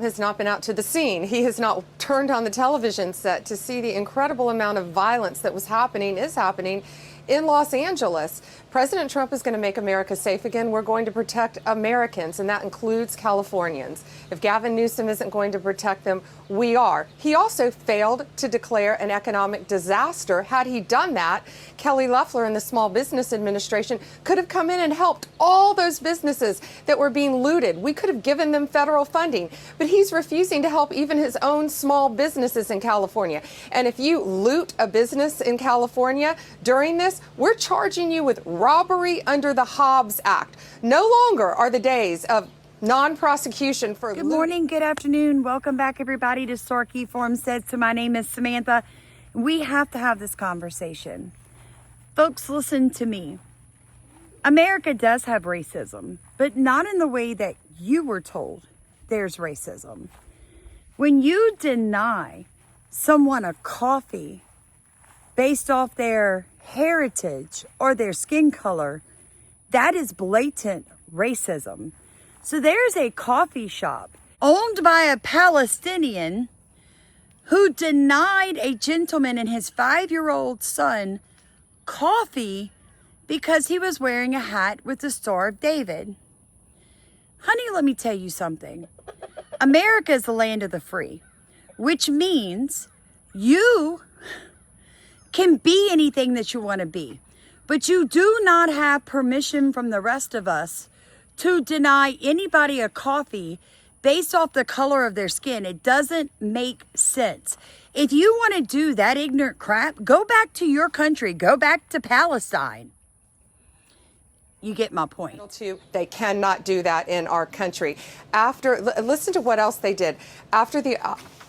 Has not been out to the scene. He has not turned on the television set to see the incredible amount of violence that is happening in Los Angeles. President Trump is going to make America safe again. We're going to protect Americans, and that includes Californians. If Gavin Newsom isn't going to protect them, we are. He also failed to declare an economic disaster. Had he done that, Kelly Loeffler and the Small Business Administration could have come in and helped all those businesses that were being looted. We could have given them federal funding, but he's refusing to help even his own small businesses in California. And if you loot a business in California during this, we're charging you with robbery under the Hobbs Act. No longer are the days of non-prosecution for Good morning, good afternoon. Welcome back, everybody, to Starkey Forum Says So. My name is Samantha. We have to have this conversation. Folks, listen to me. America does have racism, but not in the way that you were told there's racism. When you deny someone a coffee based off their heritage or their skin color, that is blatant racism. So there's a coffee shop owned by a Palestinian who denied a gentleman and his 5-year-old son coffee because he was wearing a hat with the Star of David. Honey, let me tell you something. America is the land of the free, which means you can be anything that you want to be, but you do not have permission from the rest of us to deny anybody a coffee based off the color of their skin. It doesn't make sense. If you want to do that ignorant crap, go back to your country. Go back to Palestine. You get my point. They cannot do that in our country. Listen to what else they did. After the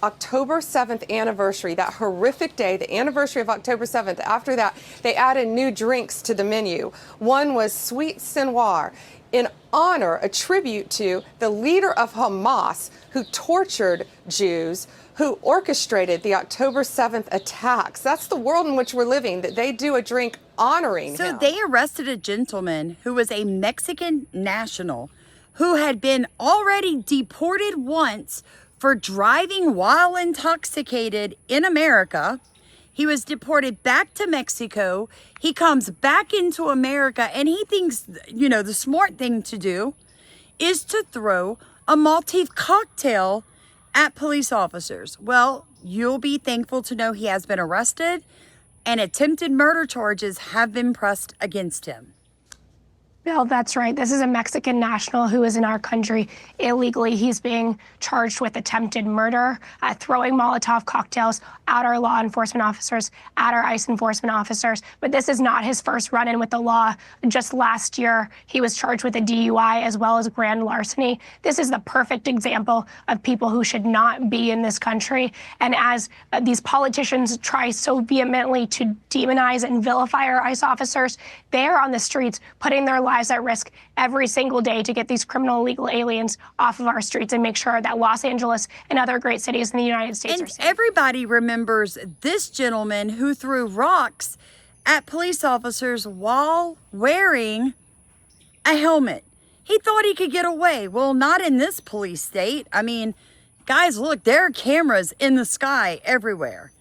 October 7th anniversary, that horrific day, the anniversary of October 7th, after that, they added new drinks to the menu. One was sweet Sinoir, in honor, a tribute to the leader of Hamas who tortured Jews, who orchestrated the October 7th attacks. That's the world in which we're living, that they do a drink honoring him. So they arrested a gentleman who was a Mexican national who had been already deported once for driving while intoxicated in America. He was deported back to Mexico. He comes back into America and he thinks, the smart thing to do is to throw a Maltese cocktail at police officers. Well, you'll be thankful to know he has been arrested and attempted murder charges have been pressed against him. Bill, that's right. This is a Mexican national who is in our country illegally. He's being charged with attempted murder, throwing Molotov cocktails at our law enforcement officers, at our ICE enforcement officers. But this is not his first run-in with the law. Just last year, he was charged with a DUI as well as grand larceny. This is the perfect example of people who should not be in this country. And as these politicians try so vehemently to demonize and vilify our ICE officers, they are on the streets putting their lives at risk every single day to get these criminal illegal aliens off of our streets and make sure that Los Angeles and other great cities in the United States are safe. Everybody remembers this gentleman who threw rocks at police officers while wearing a helmet. He thought he could get away. Well, not in this police state. I mean, guys, look, there are cameras in the sky everywhere,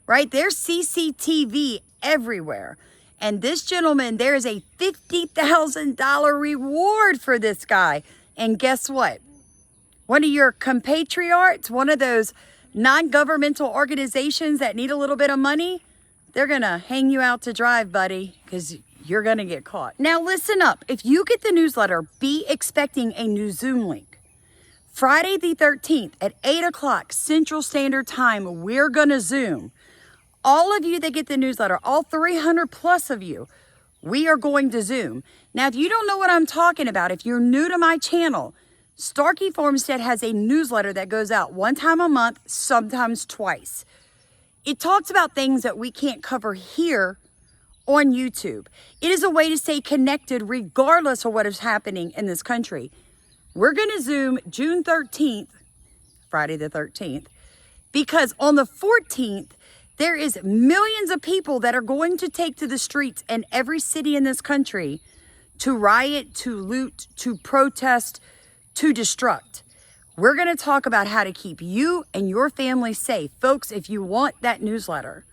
right? There's CCTV everywhere. And this gentleman, there is a $50,000 reward for this guy. And guess what? One of your compatriots, one of those non-governmental organizations that need a little bit of money, they're going to hang you out to dry, buddy, because you're going to get caught. Now, listen up. If you get the newsletter, be expecting a new Zoom link. Friday the 13th at 8 o'clock Central Standard Time, we're going to Zoom. All of you that get the newsletter, all 300 plus of you, we are going to Zoom. Now, if you don't know what I'm talking about, if you're new to my channel, Starkey Farmstead has a newsletter that goes out one time a month, sometimes twice. It talks about things that we can't cover here on YouTube. It is a way to stay connected regardless of what is happening in this country. We're going to Zoom June 13th, Friday the 13th, because on the 14th, there is millions of people that are going to take to the streets in every city in this country to riot, to loot, to protest, to destruct. We're going to talk about how to keep you and your family safe. Folks, if you want that newsletter,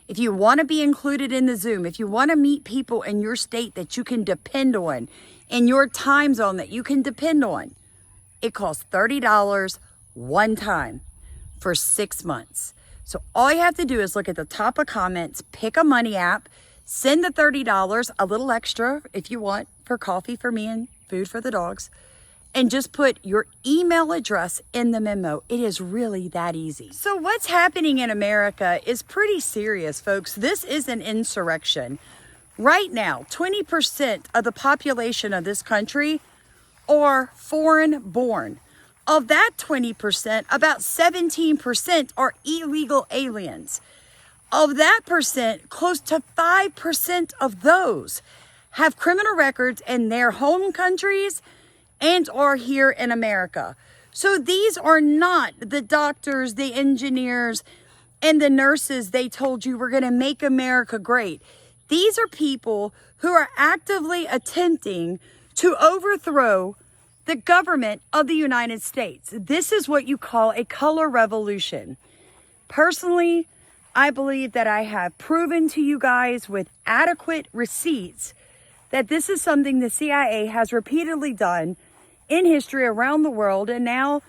if you want to be included in the Zoom, if you want to meet people in your state that you can depend on, in your time zone that you can depend on, it costs $30 one time for 6 months. So all you have to do is look at the top of comments, pick a money app, send the $30, a little extra if you want, for coffee for me and food for the dogs, and just put your email address in the memo. It is really that easy. So what's happening in America is pretty serious, folks. This is an insurrection. Right now, 20% of the population of this country are foreign born. Of that 20%, about 17% are illegal aliens. Of that percent, close to 5% of those have criminal records in their home countries and are here in America. So these are not the doctors, the engineers, and the nurses they told you were going to make America great. These are people who are actively attempting to overthrow the government of the United States. This is what you call a color revolution. Personally, I believe that I have proven to you guys with adequate receipts that this is something the CIA has repeatedly done in history around the world, and now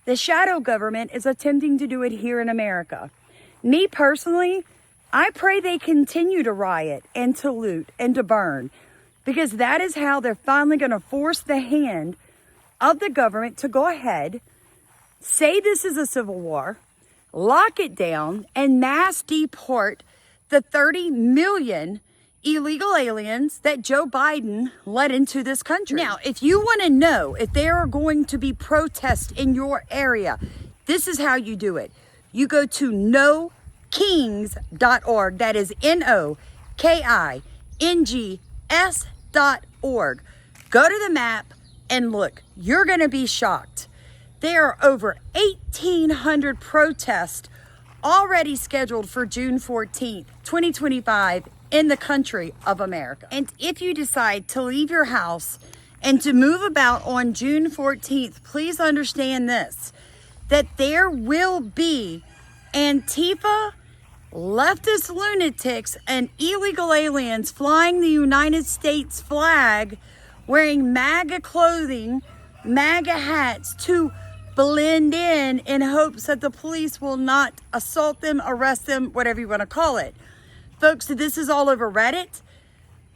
the shadow government is attempting to do it here in America. Me personally, I pray they continue to riot and to loot and to burn, because that is how they're finally going to force the hand of the government to go ahead, say this is a civil war, lock it down, and mass deport the 30 million illegal aliens that Joe Biden let into this country. Now, if you want to know if there are going to be protests in your area, this is how you do it. You go to nokings.org. That is NOKINGS.org. Go to the map and look. You're going to be shocked. There are over 1,800 protests already scheduled for June 14th, 2025 in the country of America. And if you decide to leave your house and to move about on June 14th, please understand this, that there will be Antifa, leftist lunatics, and illegal aliens flying the United States flag, wearing MAGA clothing, MAGA hats to blend in hopes that the police will not assault them, arrest them, whatever you want to call it. Folks, this is all over Reddit,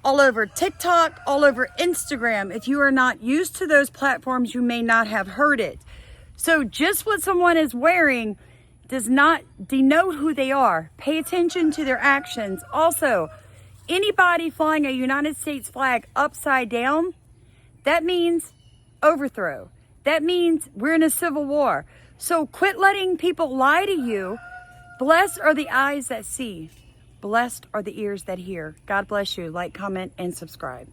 all over TikTok, all over Instagram. If you are not used to those platforms, you may not have heard it. So just what someone is wearing does not denote who they are. Pay attention to their actions. Also, anybody flying a United States flag upside down, that means overthrow. That means we're in a civil war. So quit letting people lie to you. Blessed are the eyes that see. Blessed are the ears that hear. God bless you. Like, comment, and subscribe.